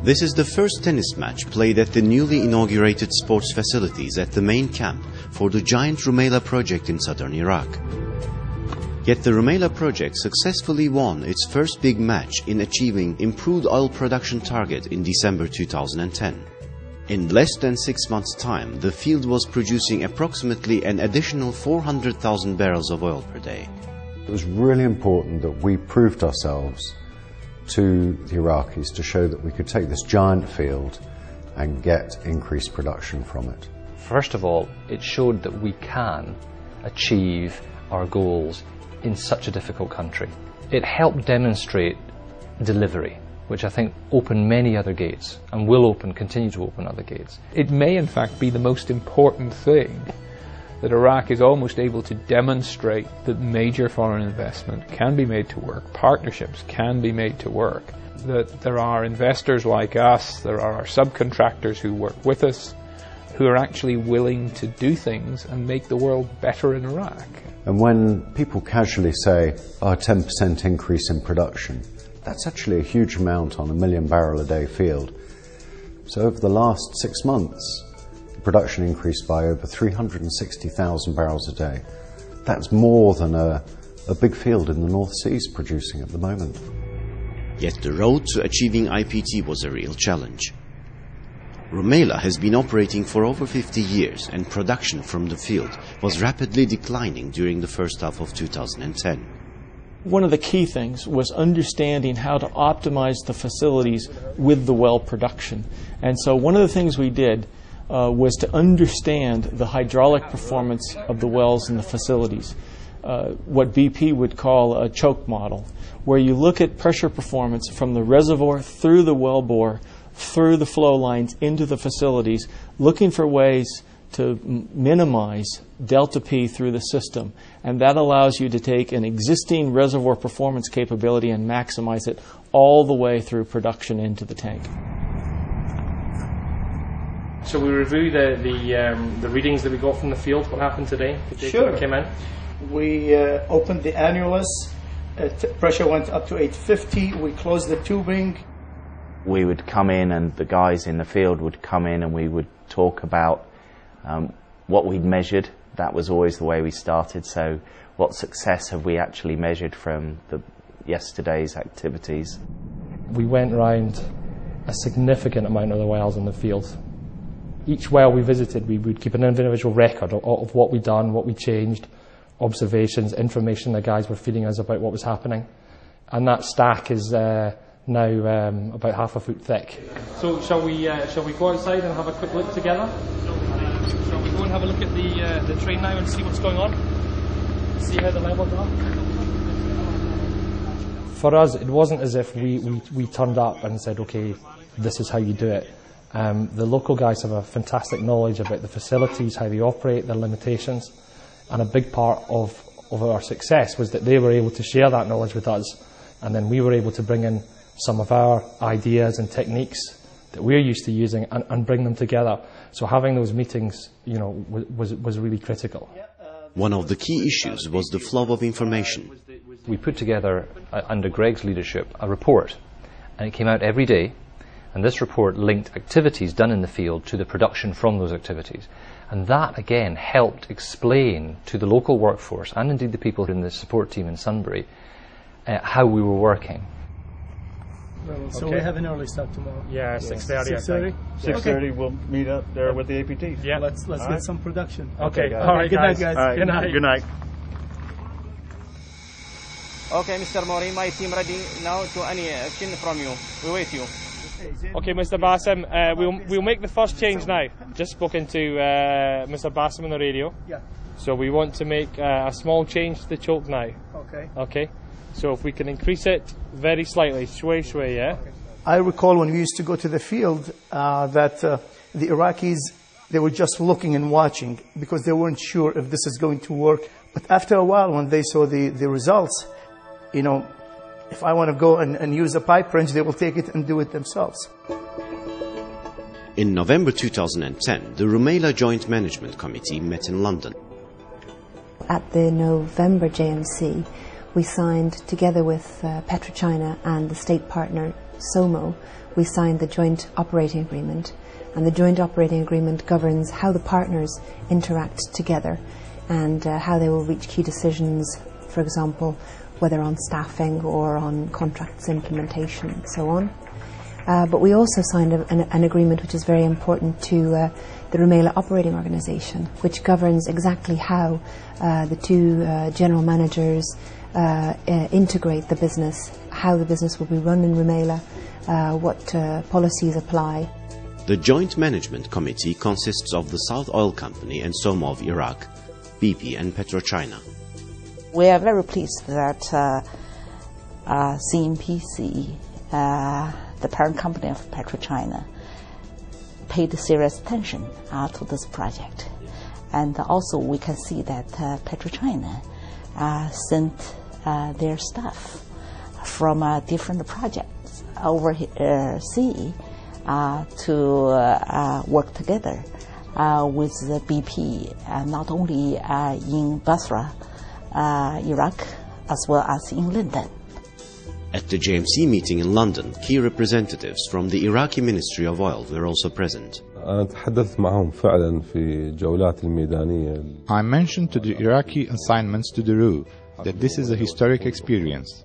This is the first tennis match played at the newly inaugurated sports facilities at the main camp for the giant Rumaila project in southern Iraq. Yet the Rumaila project successfully won its first big match in achieving improved oil production target in December 2010. In less than 6 months' time, the field was producing approximately an additional 400,000 barrels of oil per day. It was really important that we proved ourselves to the Iraqis to show that we could take this giant field and get increased production from it. First of all, it showed that we can achieve our goals in such a difficult country. It helped demonstrate delivery, which I think opened many other gates and will continue to open other gates. It may in fact be the most important thing that Iraq is almost able to demonstrate that major foreign investment can be made to work, partnerships can be made to work, that there are investors like us, there are subcontractors who work with us, who are actually willing to do things and make the world better in Iraq. And when people casually say, oh, 10% increase in production, that's actually a huge amount on a 1 million barrel a day field. So over the last 6 months, production increased by over 360,000 barrels a day. That's more than a big field in the North Sea is producing at the moment. Yet the road to achieving IPT was a real challenge. Rumaila has been operating for over 50 years and production from the field was rapidly declining during the first half of 2010. One of the key things was understanding how to optimize the facilities with the well production. And so one of the things we did was to understand the hydraulic performance of the wells in the facilities, what BP would call a choke model, where you look at pressure performance from the reservoir through the wellbore, through the flow lines into the facilities, looking for ways to minimize delta P through the system. And that allows you to take an existing reservoir performance capability and maximize it all the way through production into the tank. Shall we review the readings that we got from the field? What happened today? Sure. Came in? We opened the annulus. Pressure went up to 850. We closed the tubing. We would come in and the guys in the field would come in and we would talk about what we'd measured. That was always the way we started. So what success have we actually measured from yesterday's activities? We went around a significant amount of the wells in the field. Each well we visited, we would keep an individual record of what we'd done, what we changed, observations, information the guys were feeding us about what was happening. And that stack is now about half a foot thick. So shall we go outside and have a quick look together? Shall we go and have a look at the train now and see what's going on? See how the levels are? For us, it wasn't as if we turned up and said, okay, this is how you do it. The local guys have a fantastic knowledge about the facilities, how they operate, their limitations, and a big part of our success was that they were able to share that knowledge with us, and then we were able to bring in some of our ideas and techniques that we're used to using and bring them together. So having those meetings, was really critical. One of the key issues was the flow of information. We put together, under Greg's leadership, a report, and it came out every day. And this report linked activities done in the field to the production from those activities. And that, again, helped explain to the local workforce, and indeed the people in the support team in Sunbury, how we were working. So we have an early start tomorrow. Yeah, 6:30. 6:30? 6:30, we'll meet up there with the APT. Yeah. Let's get some production. Okay, all right, good night, guys. All right. Good night. Good night. Okay, Mr. Mori, my team ready now to any action from you. We wait you. Okay, Mr. Bassem, we'll make the first change now. Just spoken to Mr. Bassem on the radio. Yeah. So we want to make a small change to the choke now. Okay. Okay. So if we can increase it very slightly, shway, yeah? Okay. I recall when we used to go to the field that the Iraqis, they were just looking and watching because they weren't sure if this is going to work. But after a while, when they saw the results, if I want to go and use a pipe wrench, they will take it and do it themselves. In November 2010, the Rumaila Joint Management Committee met in London. At the November JMC, we signed, together with PetroChina and the state partner SOMO, we signed the joint operating agreement. And the joint operating agreement governs how the partners interact together and how they will reach key decisions, for example, whether on staffing or on contracts implementation and so on. But we also signed an agreement which is very important to the Rumaila operating organisation, which governs exactly how the two general managers integrate the business, how the business will be run in Rumaila, what policies apply. The Joint Management Committee consists of the South Oil Company and SOMO of Iraq, BP and PetroChina. We are very pleased that CNPC, the parent company of PetroChina, paid serious attention to this project. And also we can see that PetroChina sent their staff from different projects overseas to work together with the BP, not only in Basra, Iraq, as well as in London. At the JMC meeting in London, key representatives from the Iraqi Ministry of Oil were also present. I mentioned to the Iraqi assignments to the RU that this is a historic experience.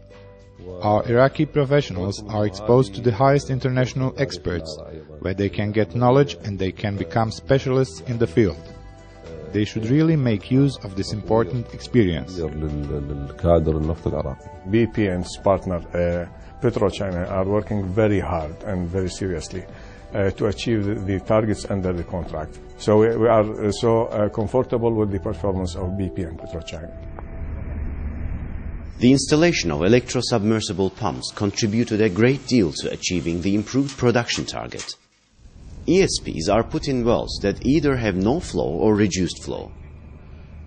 Our Iraqi professionals are exposed to the highest international experts, where they can get knowledge and they can become specialists in the field. They should really make use of this important experience. BP and its partner PetroChina are working very hard and very seriously to achieve the targets under the contract. So we are so comfortable with the performance of BP and PetroChina. The installation of electro-submersible pumps contributed a great deal to achieving the improved production target. ESPs are put in wells that either have no flow or reduced flow.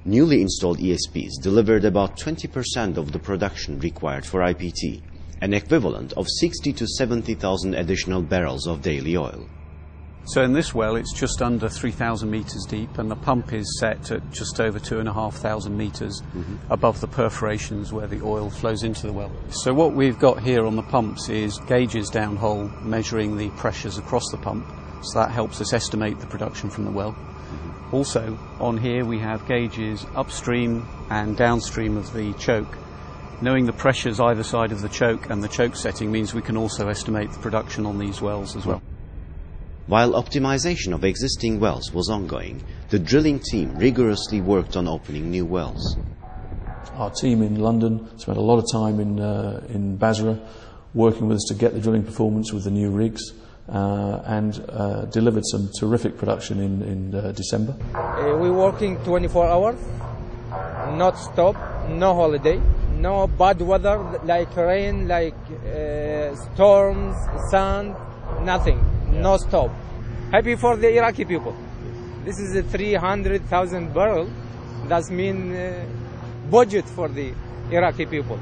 Newly installed ESPs delivered about 20% of the production required for IPT, an equivalent of 60 to 70,000 additional barrels of daily oil. So in this well it's just under 3,000 metres deep, and the pump is set at just over 2,500 metres above the perforations where the oil flows into the well. So what we've got here on the pumps is gauges downhole measuring the pressures across the pump, so that helps us estimate the production from the well. Also on here we have gauges upstream and downstream of the choke. Knowing the pressures either side of the choke and the choke setting means we can also estimate the production on these wells as well. While optimization of existing wells was ongoing, the drilling team rigorously worked on opening new wells. Our team in London spent a lot of time in Basra working with us to get the drilling performance with the new rigs and delivered some terrific production in December. We're working 24 hours, not stop, no holiday, no bad weather like rain, like storms, sand, nothing. No stop. Happy for the Iraqi people. This is a 300,000 barrel. That means budget for the Iraqi people.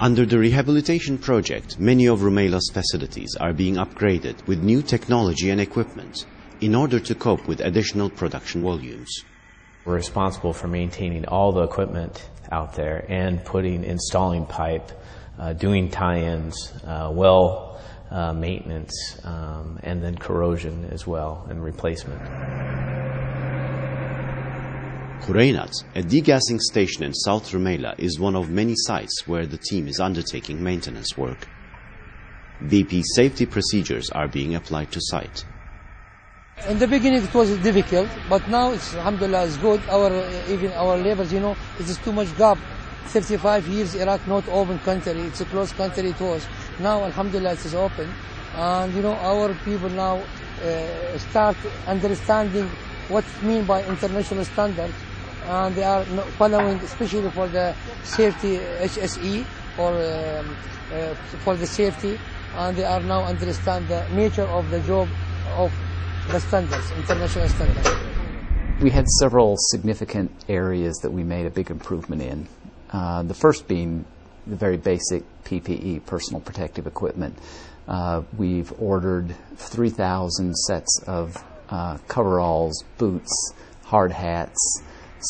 Under the rehabilitation project, many of Rumaila's facilities are being upgraded with new technology and equipment in order to cope with additional production volumes. We're responsible for maintaining all the equipment out there and installing pipe, doing tie-ins, well maintenance, and then corrosion as well and replacement. Khureinat, a degassing station in South Rumaila, is one of many sites where the team is undertaking maintenance work. BP safety procedures are being applied to site. In the beginning it was difficult, but now it's, alhamdulillah, it's good. Even our labors, it is too much gap. 35 years Iraq not open country, it's a closed country to us. Now alhamdulillah it is open, and our people now start understanding what it means by international standards, and they are following, especially for the safety HSE or for the safety, and they are now understand the nature of the job of the standards, international standards. We had several significant areas that we made a big improvement in. The first being the very basic PPE, personal protective equipment. We've ordered 3,000 sets of coveralls, boots, hard hats,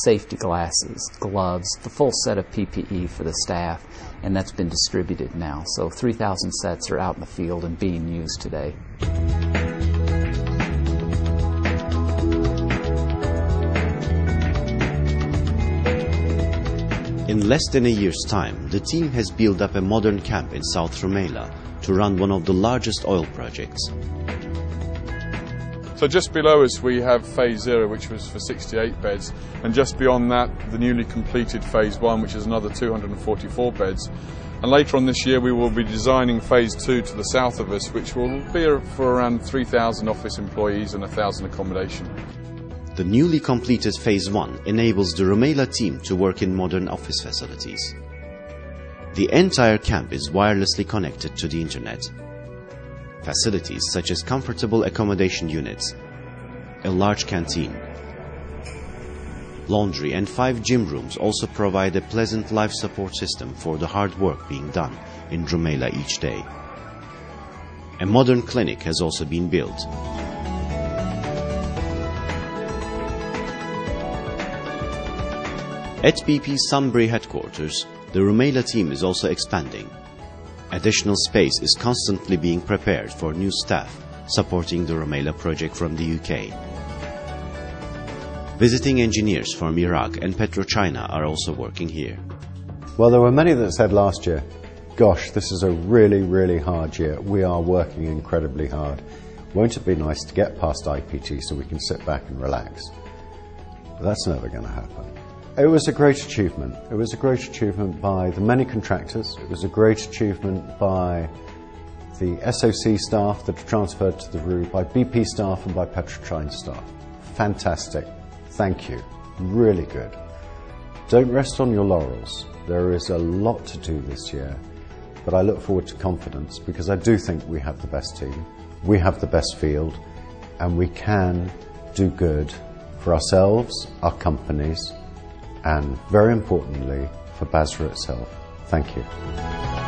safety glasses, gloves, the full set of PPE for the staff, and that's been distributed now. So 3,000 sets are out in the field and being used today. In less than a year's time, the team has built up a modern camp in South Rumaila to run one of the largest oil projects. So just below us we have Phase 0, which was for 68 beds, and just beyond that the newly completed Phase 1, which is another 244 beds. And later on this year we will be designing Phase 2 to the south of us, which will be for around 3,000 office employees and 1,000 accommodation. The newly completed Phase 1 enables the Rumaila team to work in modern office facilities. The entire camp is wirelessly connected to the internet. Facilities such as comfortable accommodation units, a large canteen, laundry and 5 gym rooms also provide a pleasant life support system for the hard work being done in Rumaila each day. A modern clinic has also been built. At BP's Sunbury headquarters, the Rumaila team is also expanding. Additional space is constantly being prepared for new staff supporting the Rumaila project from the UK. Visiting engineers from Iraq and PetroChina are also working here. Well, there were many that said last year, gosh, this is a really, really hard year. We are working incredibly hard. Won't it be nice to get past IPT so we can sit back and relax? But that's never going to happen. It was a great achievement. It was a great achievement by the many contractors. It was a great achievement by the SOC staff that are transferred to the RU, by BP staff and by PetroChina staff. Fantastic. Thank you. Really good. Don't rest on your laurels. There is a lot to do this year, but I look forward to confidence because I do think we have the best team, we have the best field, and we can do good for ourselves, our companies, and very importantly for Basra itself. Thank you.